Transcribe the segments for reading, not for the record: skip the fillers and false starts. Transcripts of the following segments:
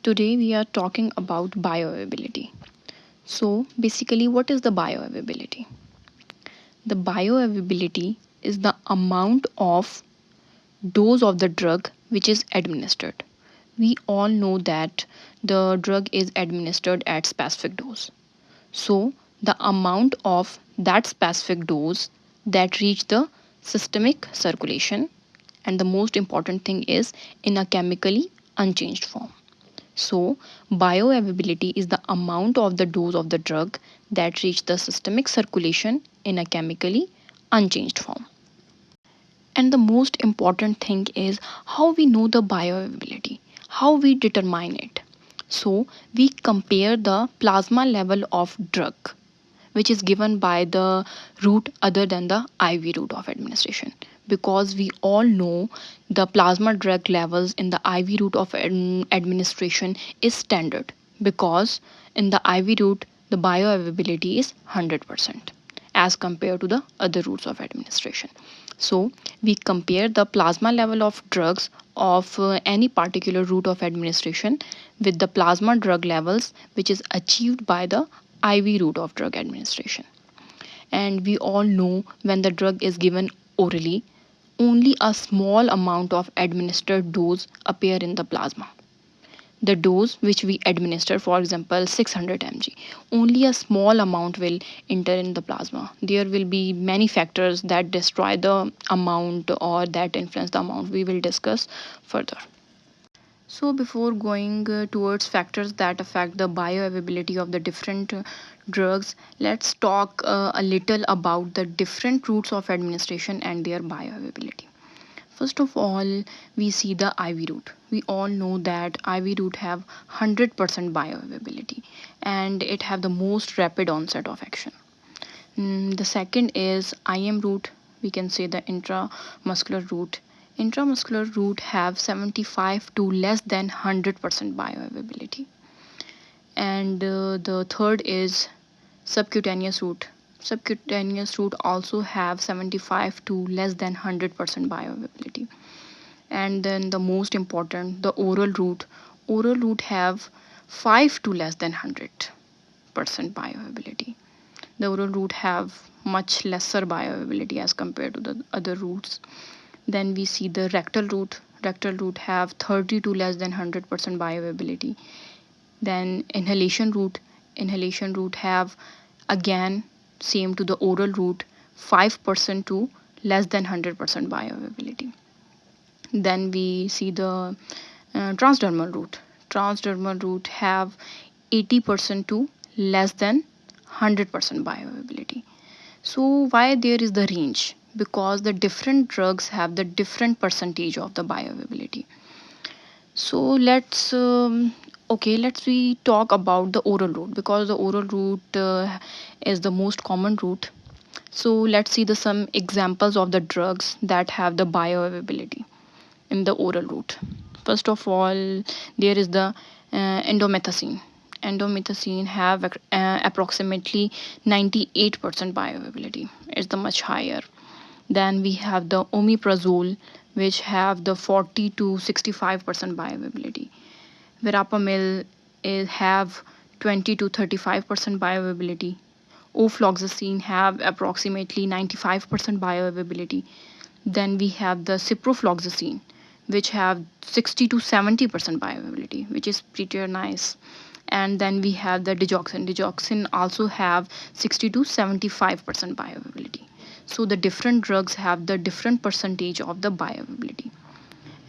Today we are talking about bioavailability. So, basically, what is the bioavailability? The bioavailability is the amount of dose of the drug which is administered. We all know that the drug is administered at specific dose. So, the amount of that specific dose that reach the systemic circulation, and the most important thing is in a chemically unchanged form. So, bioavailability is the amount of the dose of the drug that reach the systemic circulation in a chemically unchanged form. And the most important thing is how we know the bioavailability, how we determine it. So, we compare the plasma level of drug which is given by the route other than the IV route of administration, because we all know the plasma drug levels in the IV route of administration is standard, because in the IV route the bioavailability is 100% as compared to the other routes of administration. So we compare the plasma level of drugs of any particular route of administration with the plasma drug levels which is achieved by the IV route of drug administration. And we all know when the drug is given orally, only a small amount of administered dose appear in the plasma. The dose which we administer, for example 600 mg, only a small amount will enter in the plasma. There will be many factors that destroy the amount or that influence the amount. We will discuss further. So before going towards factors that affect the bioavailability of the different drugs, let's talk a little about the different routes of administration and their bioavailability. First of all, we see the IV route. We all know that IV route have 100% bioavailability and it have the most rapid onset of action. The second is IM route. We can say the intramuscular route. Intramuscular route have 75 to less than 100% bioavailability. And the third is subcutaneous route. Subcutaneous route also have 75 to less than 100% bioavailability. And then the most important, the oral route. Oral route have 5 to less than 100% bioavailability. The oral route have much lesser bioavailability as compared to the other routes. Then we see the rectal route. Rectal route have 30 to less than 100% bioavailability. Then inhalation route. Inhalation route have again same to the oral route, 5% to less than 100% bioavailability. Then we see the transdermal route. Transdermal route have 80% to less than 100% bioavailability. So why there is the range? Because the different drugs have the different percentage of the bioavailability. So let's we talk about the oral route, because the oral route is the most common route. So let's see the some examples of the drugs that have the bioavailability in the oral route. First of all, there is the indomethacin. Indomethacin have approximately 98% bioavailability. It's the much higher. Then we have the omeprazole, which have the 40 to 65% bioavailability. Verapamil have 20 to 35% bioavailability. Ofloxacin have approximately 95% bioavailability. Then we have the ciprofloxacin, which have 60 to 70% bioavailability, which is pretty nice. And then we have the digoxin. Digoxin also have 60 to 75% bioavailability. So the different drugs have the different percentage of the bioavailability,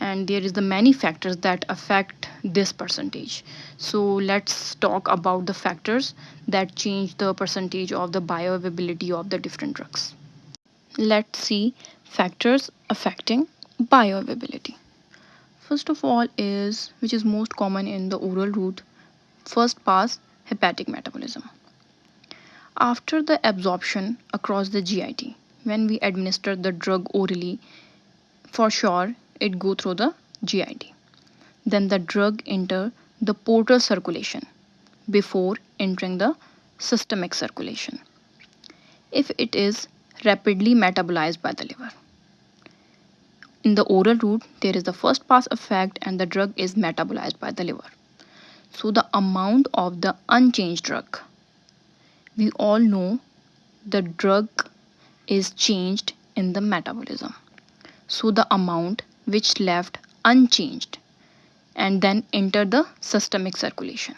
and there is the many factors that affect this percentage. So let's talk about the factors that change the percentage of the bioavailability of the different drugs. Let's see factors affecting bioavailability. First of all is, which is most common in the oral route, first pass hepatic metabolism. After the absorption across the GIT, when we administer the drug orally, for sure it go through the GIT. Then the drug enter the portal circulation before entering the systemic circulation. If it is rapidly metabolized by the liver. In the oral route, there is the first pass effect and the drug is metabolized by the liver. So the amount of the unchanged drug. We all know the drug is changed in the metabolism. So the amount which left unchanged and then enter the systemic circulation.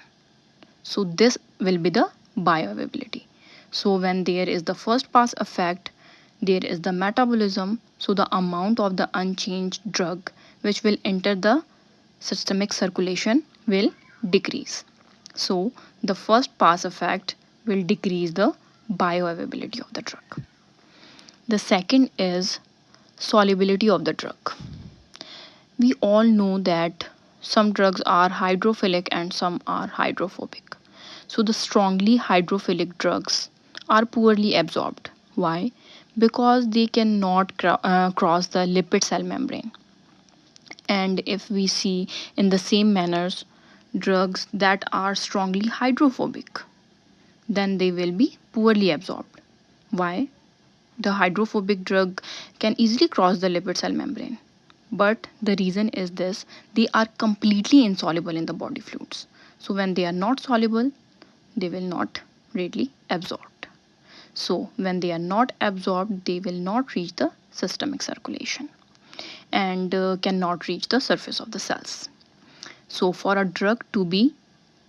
So this will be the bioavailability. So when there is the first pass effect, there is the metabolism. So the amount of the unchanged drug which will enter the systemic circulation will decrease. So the first pass effect will decrease the bioavailability of the drug. The second is solubility of the drug. We all know that some drugs are hydrophilic and some are hydrophobic. So the strongly hydrophilic drugs are poorly absorbed. Why? Because they cannot cross the lipid cell membrane. And if we see in the same manners drugs that are strongly hydrophobic, then they will be poorly absorbed. Why? The hydrophobic drug can easily cross the lipid cell membrane. But the reason is this: they are completely insoluble in the body fluids. So when they are not soluble, they will not readily absorbed. So when they are not absorbed, they will not reach the systemic circulation and cannot reach the surface of the cells. So for a drug to be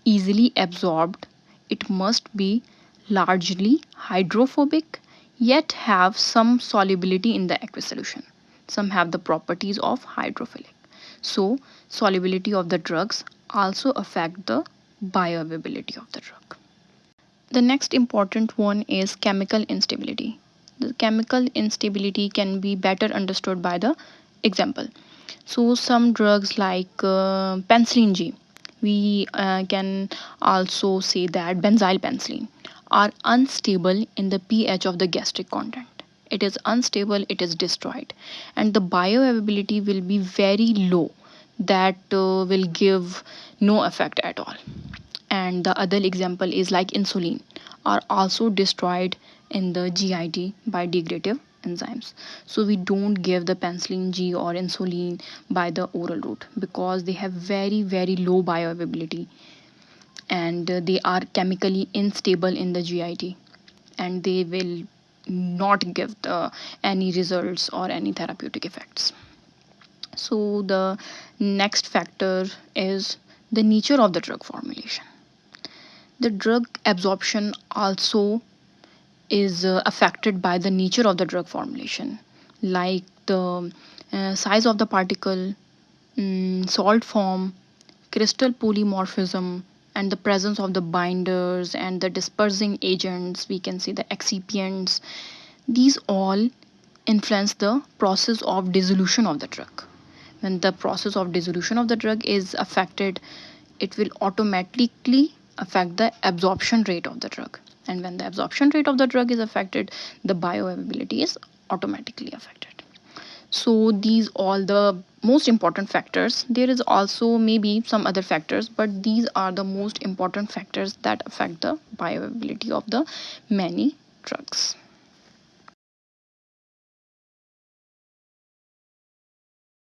easily absorbed, it must be largely hydrophobic yet have some solubility in the aqueous solution. Some have the properties of hydrophilic. So solubility of the drugs also affect the bioavailability of the drug. The next important one is chemical instability. The chemical instability can be better understood by the example. So some drugs like penicillin G, we can also say that benzyl penicillin, are unstable in the pH of the gastric content. It is unstable, it is destroyed, and the bioavailability will be very low, that will give no effect at all. And the other example is like insulin, are also destroyed in the GIT by degradative enzymes. So we don't give the penicillin G or insulin by the oral route because they have very low bioavailability, and they are chemically unstable in the GIT, and they will not give any results or any therapeutic effects. So the next factor is the nature of the drug formulation. The drug absorption also is affected by the nature of the drug formulation, like the size of the particle, salt form, crystal polymorphism, and the presence of the binders and the dispersing agents. We can see the excipients. These all influence the process of dissolution of the drug. When the process of dissolution of the drug is affected, it will automatically affect the absorption rate of the drug. And when the absorption rate of the drug is affected, the bioavailability is automatically affected. So these all the most important factors. There is also maybe some other factors, but these are the most important factors that affect the bioavailability of the many drugs.